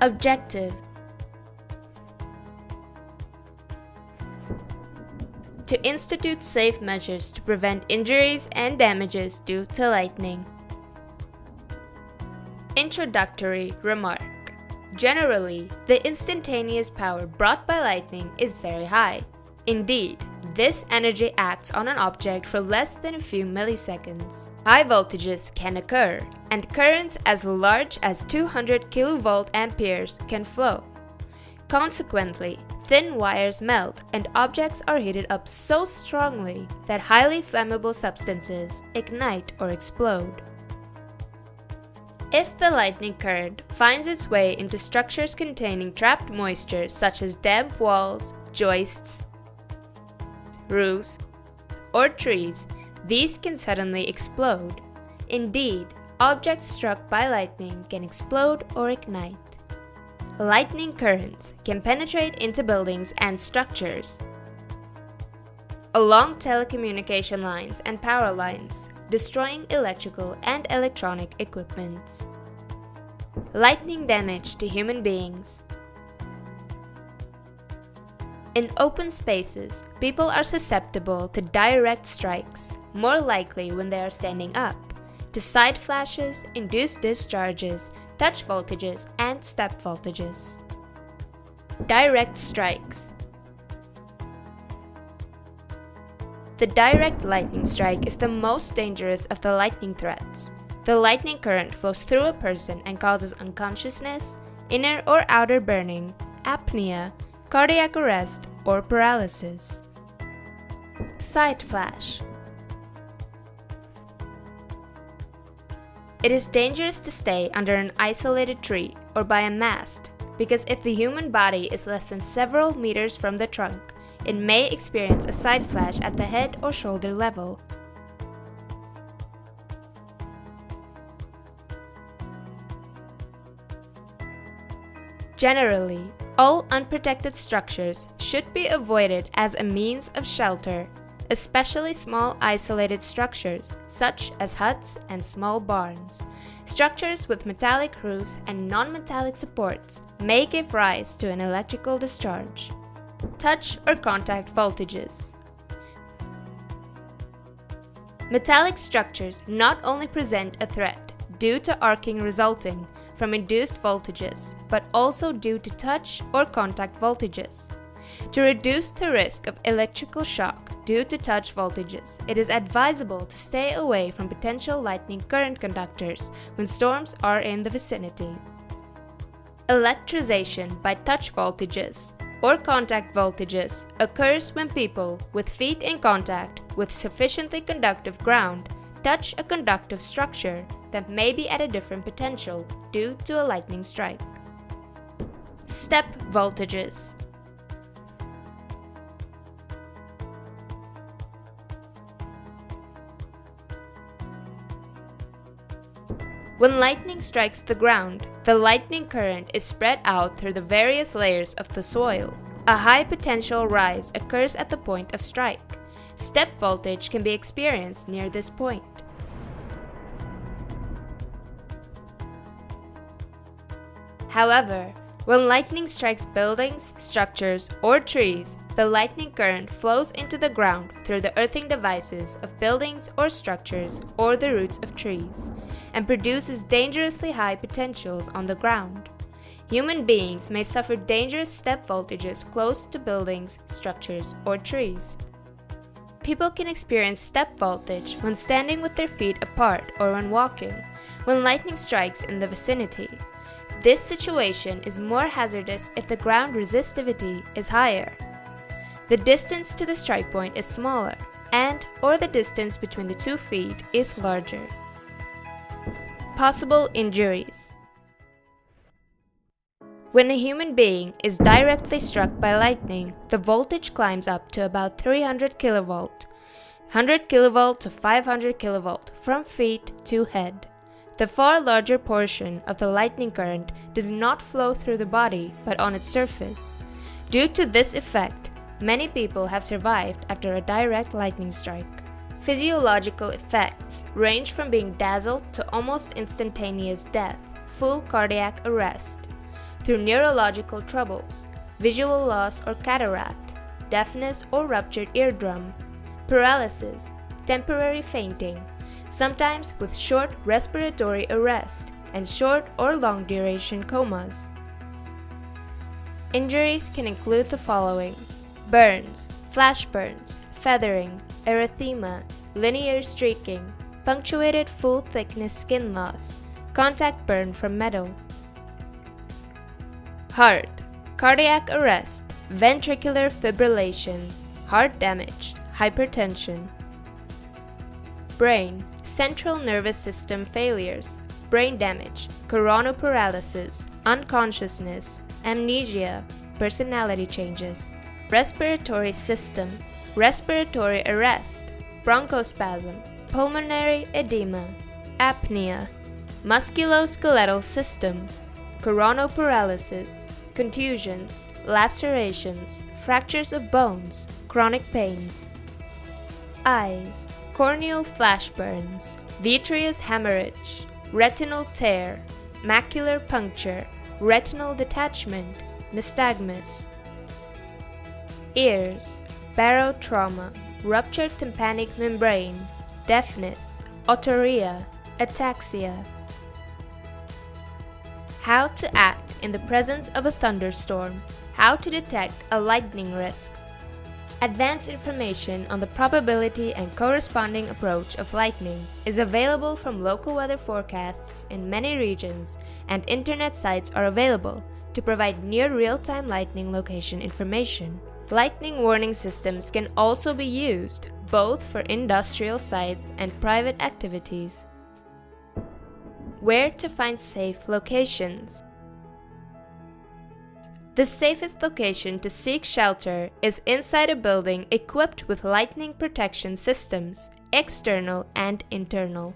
Objective: to institute safe measures to prevent injuries and damages due to lightning. Introductory remark: generally, the instantaneous power brought by lightning is very high. Indeed, this energy acts on an object for less than a few milliseconds. High voltages can occur, and currents as large as 200 kilovolt amperes can flow. Consequently, thin wires melt and objects are heated up so strongly that highly flammable substances ignite or explode. If the lightning current finds its way into structures containing trapped moisture such as damp walls, joists, roofs, or trees, these can suddenly explode. Indeed, objects struck by lightning can explode or ignite. Lightning currents can penetrate into buildings and structures, along telecommunication lines and power lines, destroying electrical and electronic equipments. Lightning damage to human beings. In open spaces, people are susceptible to direct strikes, more likely when they are standing up, to side flashes, induced discharges, touch voltages, and step voltages. Direct strikes. The direct lightning strike is the most dangerous of the lightning threats. The lightning current flows through a person and causes unconsciousness, inner or outer burning, apnea, cardiac arrest, or paralysis. Side flash. It is dangerous to stay under an isolated tree or by a mast because if the human body is less than several meters from the trunk, it may experience a side flash at the head or shoulder level. Generally, all unprotected structures should be avoided as a means of shelter, especially small isolated structures such as huts and small barns. Structures with metallic roofs and non-metallic supports may give rise to an electrical discharge. Touch or contact voltages. Metallic structures not only present a threat due to arcing resulting from induced voltages, but also due to touch or contact voltages. To reduce the risk of electrical shock due to touch voltages, it is advisable to stay away from potential lightning current conductors when storms are in the vicinity. Electrization by touch voltages or contact voltages occurs when people with feet in contact with sufficiently conductive ground touch a conductive structure that may be at a different potential due to a lightning strike. Step voltages. When lightning strikes the ground, the lightning current is spread out through the various layers of the soil. A high potential rise occurs at the point of strike. Step voltage can be experienced near this point. However, when lightning strikes buildings, structures, or trees, the lightning current flows into the ground through the earthing devices of buildings or structures or the roots of trees, and produces dangerously high potentials on the ground. Human beings may suffer dangerous step voltages close to buildings, structures, or trees. People can experience step voltage when standing with their feet apart or when walking, when lightning strikes in the vicinity. This situation is more hazardous if the ground resistivity is higher. The distance to the strike point is smaller, and/or the distance between the 2 feet is larger. Possible injuries. When a human being is directly struck by lightning, the voltage climbs up to about 300 kilovolt, 100 kilovolt to 500 kilovolt from feet to head. The far larger portion of the lightning current does not flow through the body but on its surface. Due to this effect, many people have survived after a direct lightning strike. Physiological effects range from being dazzled to almost instantaneous death, full cardiac arrest. through neurological troubles, visual loss or cataract, deafness or ruptured eardrum, paralysis, temporary fainting, sometimes with short respiratory arrest, and short or long duration comas. Injuries can include the following: burns, flash burns, feathering, erythema, linear streaking, punctuated full thickness skin loss, contact burn from metal. Heart, cardiac arrest, ventricular fibrillation, heart damage, hypertension. Brain, central nervous system failures, brain damage, coronal paralysis, unconsciousness, amnesia, personality changes. Respiratory system, respiratory arrest, bronchospasm, pulmonary edema, apnea. Musculoskeletal system, coronal paralysis, contusions, lacerations, fractures of bones, chronic pains. Eyes, corneal flash burns, vitreous hemorrhage, retinal tear, macular puncture, retinal detachment, nystagmus. Ears, barotrauma, ruptured tympanic membrane, deafness, otorrhea, ataxia. How to act in the presence of a thunderstorm. How to detect a lightning risk. Advanced information on the probability and corresponding approach of lightning is available from local weather forecasts in many regions, and internet sites are available to provide near real-time lightning location information. Lightning warning systems can also be used both for industrial sites and private activities. Where to find safe locations. The safest location to seek shelter is inside a building equipped with lightning protection systems, external and internal.